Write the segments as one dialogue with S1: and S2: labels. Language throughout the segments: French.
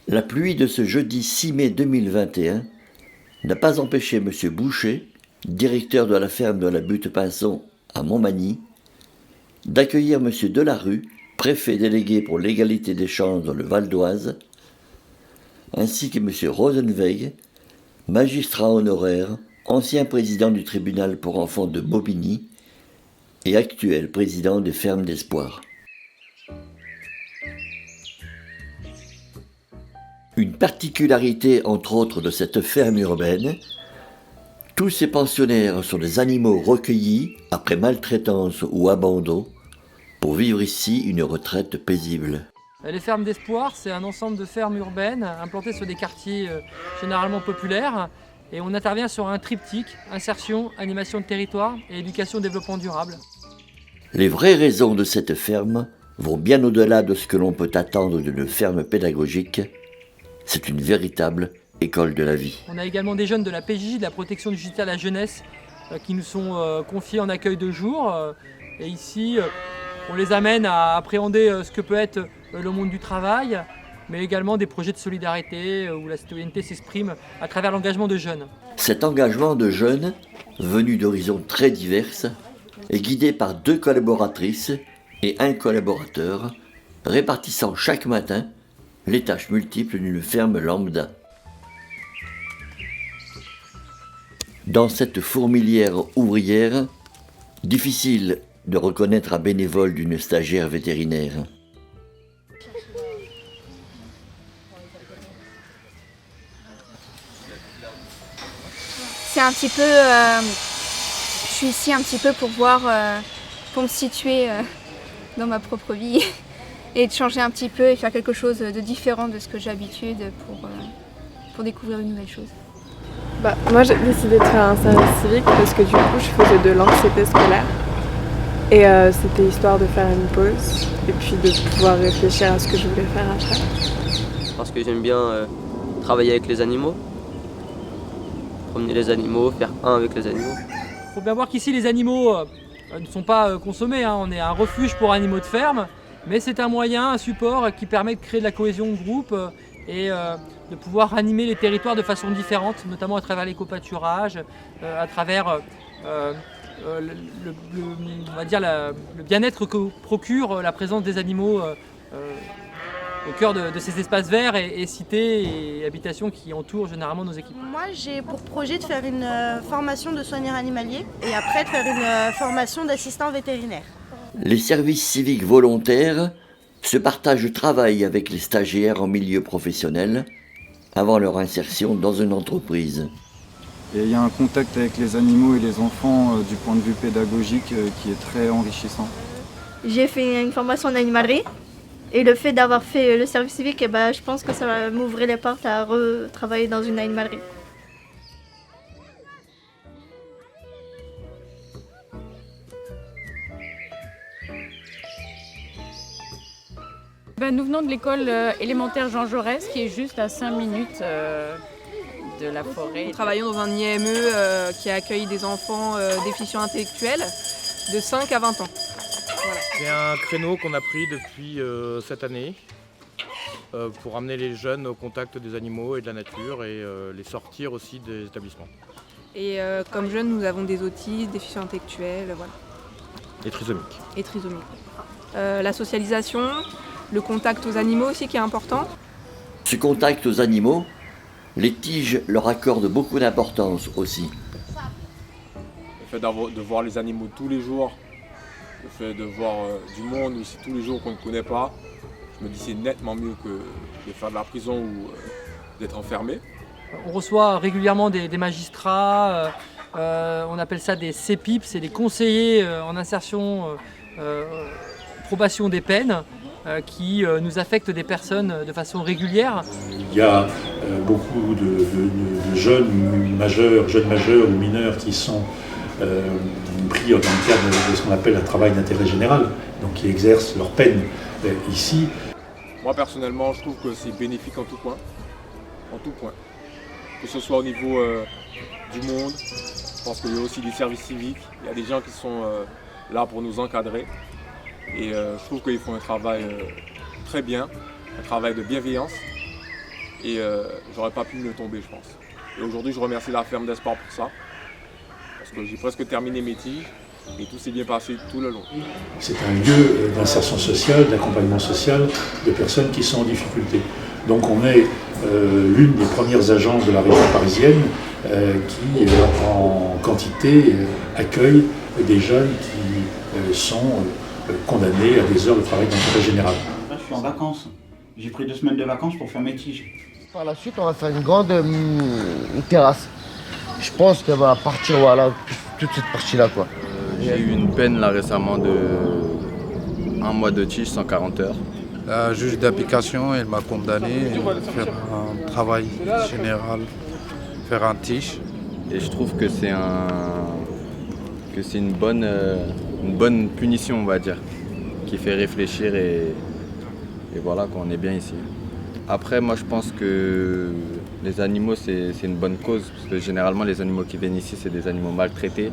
S1: La pluie de ce jeudi 6 mai 2021 n'a pas empêché M. Boucher, directeur de la ferme de la Butte-Pinson à Montmagny, d'accueillir M. Delarue, préfet délégué pour l'égalité des chances dans le Val d'Oise, ainsi que M. Rosenweig, magistrat honoraire, ancien président du tribunal pour enfants de Bobigny et actuel président des fermes d'espoir. Une particularité, entre autres, de cette ferme urbaine, tous ces pensionnaires sont des animaux recueillis après maltraitance ou abandon pour vivre ici une retraite paisible.
S2: Les fermes d'espoir, c'est un ensemble de fermes urbaines implantées sur des quartiers généralement populaires et on intervient sur un triptyque, insertion, animation de territoire et éducation développement durable.
S1: Les vraies raisons de cette ferme vont bien au-delà de ce que l'on peut attendre d'une ferme pédagogique. C'est une véritable école de la vie.
S2: On a également des jeunes de la PJ, de la protection digitale à la jeunesse, qui nous sont confiés en accueil de jour. Et ici, on les amène à appréhender ce que peut être le monde du travail, mais également des projets de solidarité où la citoyenneté s'exprime à travers l'engagement de jeunes.
S1: Cet engagement de jeunes, venus d'horizons très diverses, est guidé par 2 collaboratrices et 1 collaborateur, répartissant chaque matin les tâches multiples d'une ferme lambda. Dans cette fourmilière ouvrière, difficile de reconnaître un bénévole d'une stagiaire vétérinaire.
S3: C'est un petit peu... je suis ici un petit peu pour voir, pour me situer dans ma propre vie et de changer un petit peu et faire quelque chose de différent de ce que j'ai l'habitude pour découvrir une nouvelle chose.
S4: Moi j'ai décidé de faire un service civique parce que du coup je faisais de l'anxiété scolaire et c'était histoire de faire une pause et puis de pouvoir réfléchir à ce que je voulais faire après.
S5: Parce que j'aime bien travailler avec les animaux, promener les animaux, faire un avec les animaux.
S2: Il faut bien voir qu'ici les animaux ne sont pas consommés, on est un refuge pour animaux de ferme, mais c'est un moyen, un support qui permet de créer de la cohésion de groupe et de pouvoir animer les territoires de façon différente, notamment à travers l'éco-pâturage, à travers on va dire le bien-être que procure la présence des animaux au cœur de ces espaces verts et cités et habitations qui entourent généralement nos équipes.
S6: Moi, j'ai pour projet de faire une formation de soigneur animalier et après de faire une formation d'assistant vétérinaire.
S1: Les services civiques volontaires se partagent le travail avec les stagiaires en milieu professionnel avant leur insertion dans une entreprise.
S7: Et il y a un contact avec les animaux et les enfants du point de vue pédagogique qui est très enrichissant.
S8: J'ai fait une formation en animalerie et le fait d'avoir fait le service civique, je pense que ça va m'ouvrir les portes à retravailler dans une animalerie.
S9: Nous venons de l'école élémentaire Jean Jaurès qui est juste à 5 minutes de la forêt.
S10: Nous travaillons dans un IME qui accueille des enfants déficients intellectuels de 5 à 20 ans. Voilà.
S11: C'est un créneau qu'on a pris depuis cette année pour amener les jeunes au contact des animaux et de la nature et les sortir aussi des établissements.
S10: Et comme jeunes, nous avons des autistes, déficients intellectuels, voilà.
S11: Et trisomiques.
S10: Et trisomiques. La socialisation, le contact aux animaux aussi qui est important.
S1: Ce contact aux animaux, les tiges leur accordent beaucoup d'importance aussi.
S12: Le fait de voir les animaux tous les jours, le fait de voir du monde aussi tous les jours qu'on ne connaît pas, je me dis c'est nettement mieux que de faire de la prison ou d'être enfermé.
S2: On reçoit régulièrement des magistrats, on appelle ça des CPIP, c'est des conseillers en insertion, probation des peines, qui nous affectent des personnes de façon régulière.
S13: Il y a beaucoup de jeunes majeurs ou mineurs qui sont pris dans le cadre de ce qu'on appelle un travail d'intérêt général, donc qui exercent leur peine ici.
S12: Moi personnellement, je trouve que c'est bénéfique en tout point. Que ce soit au niveau du monde, je pense qu'il y a aussi des services civiques, il y a des gens qui sont là pour nous encadrer. Et je trouve qu'ils font un travail très bien, un travail de bienveillance. et j'aurais pas pu mieux tomber, je pense. Et aujourd'hui, je remercie la ferme d'espoir pour ça, parce que j'ai presque terminé mes tiges et tout s'est bien passé tout le long.
S13: C'est un lieu d'insertion sociale, d'accompagnement social de personnes qui sont en difficulté. Donc on est l'une des premières agences de la région parisienne qui, en quantité, accueille des jeunes qui sont condamnés à des heures de travail d'intérêt général.
S14: Là, je suis en vacances. J'ai pris 2 semaines de vacances pour faire mes tiges.
S15: Par la suite, on va faire une grande terrasse. Je pense qu'elle va partir, voilà, toute cette partie-là, quoi.
S16: J'ai eu une peine là récemment de 1 mois de tige, 140 heures.
S17: La juge d'application, elle m'a condamné à faire un travail général, faire un tige.
S16: Et je trouve que c'est une bonne punition, on va dire, qui fait réfléchir et voilà, qu'on est bien ici. Après, moi je pense que les animaux c'est une bonne cause, parce que généralement les animaux qui viennent ici, c'est des animaux maltraités.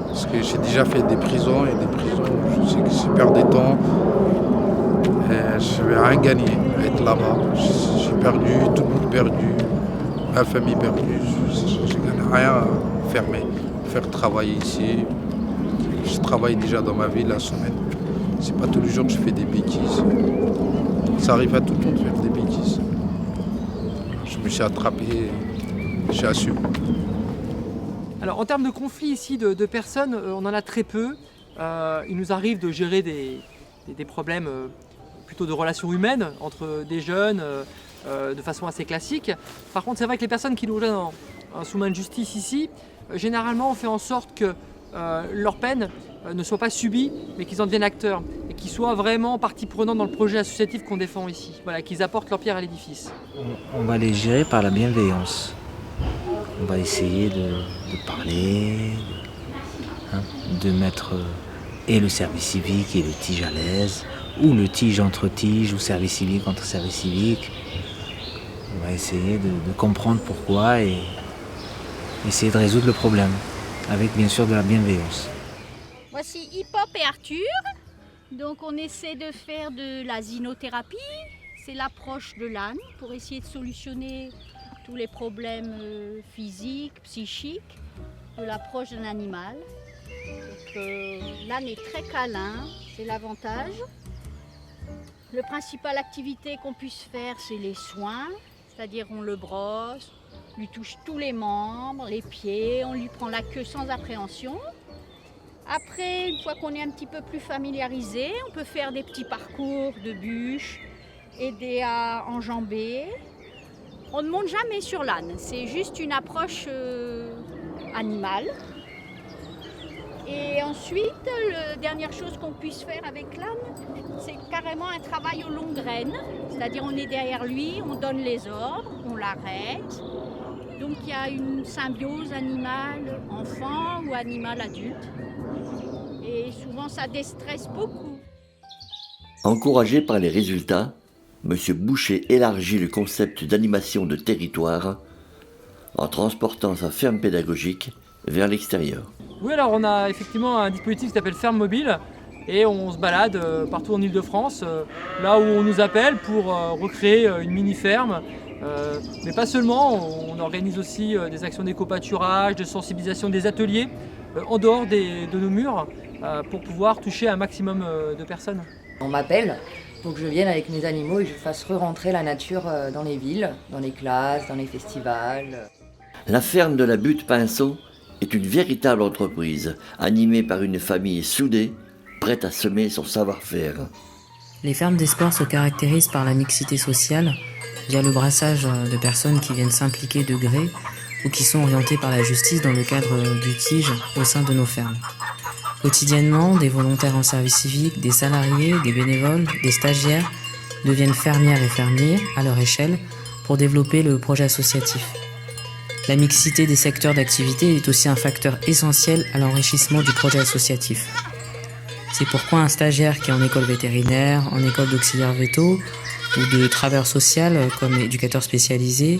S17: Parce que j'ai déjà fait des prisons, je sais que je perds du temps. Et je ne vais rien gagner à être là-bas. J'ai perdu, tout le monde perdu, ma famille perdue. Je ne gagne rien à faire travailler ici. Je travaille déjà dans ma vie la semaine. C'est pas tous les jours que je fais des bêtises. Ça arrive à tout le monde de faire des bêtises. Je me suis attrapé, j'ai assumé.
S2: Alors en termes de conflits ici de personnes, on en a très peu. Il nous arrive de gérer des problèmes plutôt de relations humaines entre des jeunes de façon assez classique. Par contre, c'est vrai que les personnes qui nous rejoignent sous main de justice ici, généralement on fait en sorte que leur peine ne soit pas subie, mais qu'ils en deviennent acteurs et qu'ils soient vraiment partie prenante dans le projet associatif qu'on défend ici. Voilà, qu'ils apportent leur pierre à l'édifice.
S18: On va les gérer par la bienveillance. On va essayer de parler, de mettre et le service civique et le tige à l'aise, ou le tige entre tige, ou service civique entre service civique. On va essayer de comprendre pourquoi et essayer de résoudre le problème, avec bien sûr de la bienveillance.
S19: Voici Hip Hop et Arthur. Donc on essaie de faire de la zinothérapie. C'est l'approche de l'âne pour essayer de solutionner tous les problèmes physiques, psychiques de l'approche d'un animal. L'âne est très câlin, c'est l'avantage. La principale activité qu'on puisse faire, c'est les soins, c'est-à-dire on le brosse, on lui touche tous les membres, les pieds, on lui prend la queue sans appréhension. Après, une fois qu'on est un petit peu plus familiarisé, on peut faire des petits parcours de bûches, aider à enjamber. On ne monte jamais sur l'âne, c'est juste une approche animale. Et ensuite, la dernière chose qu'on puisse faire avec l'âne, c'est carrément un travail aux longues graines. C'est-à-dire on est derrière lui, on donne les ordres, on l'arrête. Donc il y a une symbiose animal-enfant ou animal-adulte. Et souvent ça déstresse beaucoup.
S1: Encouragé par les résultats, M. Boucher élargit le concept d'animation de territoire en transportant sa ferme pédagogique vers l'extérieur.
S2: Oui, alors on a effectivement un dispositif qui s'appelle Ferme Mobile et on se balade partout en Ile-de-France, là où on nous appelle pour recréer une mini-ferme. Mais pas seulement, on organise aussi des actions d'éco-pâturage, de sensibilisation, des ateliers en dehors de nos murs pour pouvoir toucher un maximum de personnes.
S20: On m'appelle pour que je vienne avec mes animaux et que je fasse re-rentrer la nature dans les villes, dans les classes, dans les festivals.
S1: La ferme de la Butte Pinson est une véritable entreprise, animée par une famille soudée, prête à semer son savoir-faire.
S21: Les fermes des sports se caractérisent par la mixité sociale, via le brassage de personnes qui viennent s'impliquer de gré ou qui sont orientées par la justice dans le cadre du tige au sein de nos fermes. Quotidiennement, des volontaires en service civique, des salariés, des bénévoles, des stagiaires deviennent fermières et fermiers à leur échelle pour développer le projet associatif. La mixité des secteurs d'activité est aussi un facteur essentiel à l'enrichissement du projet associatif. C'est pourquoi un stagiaire qui est en école vétérinaire, en école d'auxiliaire véto ou de travailleur social comme éducateur spécialisé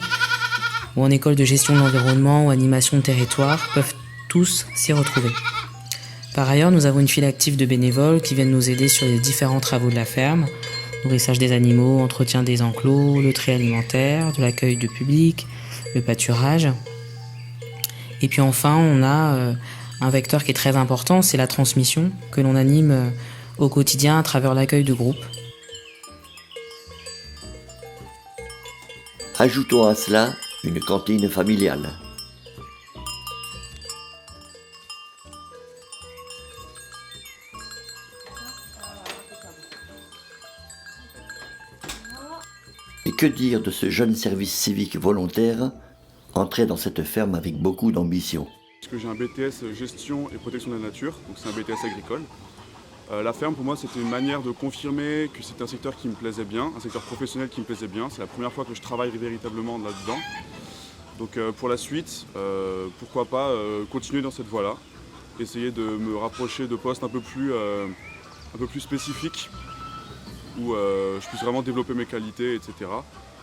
S21: ou en école de gestion de l'environnement ou animation de territoire peuvent tous s'y retrouver. Par ailleurs, nous avons une file active de bénévoles qui viennent nous aider sur les différents travaux de la ferme, nourrissage des animaux, entretien des enclos, le tri alimentaire, de l'accueil de public, le pâturage. Et puis enfin, on a un vecteur qui est très important, c'est la transmission que l'on anime au quotidien à travers l'accueil de groupe.
S1: Ajoutons à cela une cantine familiale. Et que dire de ce jeune service civique volontaire entré dans cette ferme avec beaucoup d'ambition?
S3: Parce que j'ai un BTS gestion et protection de la nature, donc c'est un BTS agricole. La ferme pour moi c'était une manière de confirmer que c'était un secteur qui me plaisait bien, un secteur professionnel qui me plaisait bien. C'est la première fois que je travaille véritablement là-dedans. Donc pour la suite, pourquoi pas continuer dans cette voie-là, essayer de me rapprocher de postes un peu plus spécifiques, où je puisse vraiment développer mes qualités, etc.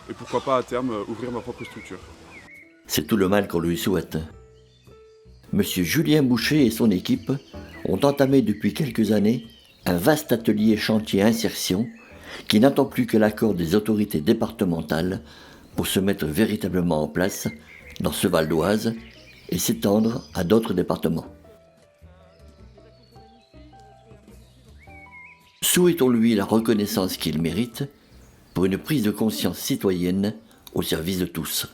S3: Et pourquoi pas à terme ouvrir ma propre structure.
S1: C'est tout le mal qu'on lui souhaite. Monsieur Julien Boucher et son équipe ont entamé depuis quelques années un vaste atelier chantier insertion qui n'attend plus que l'accord des autorités départementales pour se mettre véritablement en place dans ce Val d'Oise et s'étendre à d'autres départements. Souhaitons-lui la reconnaissance qu'il mérite pour une prise de conscience citoyenne au service de tous.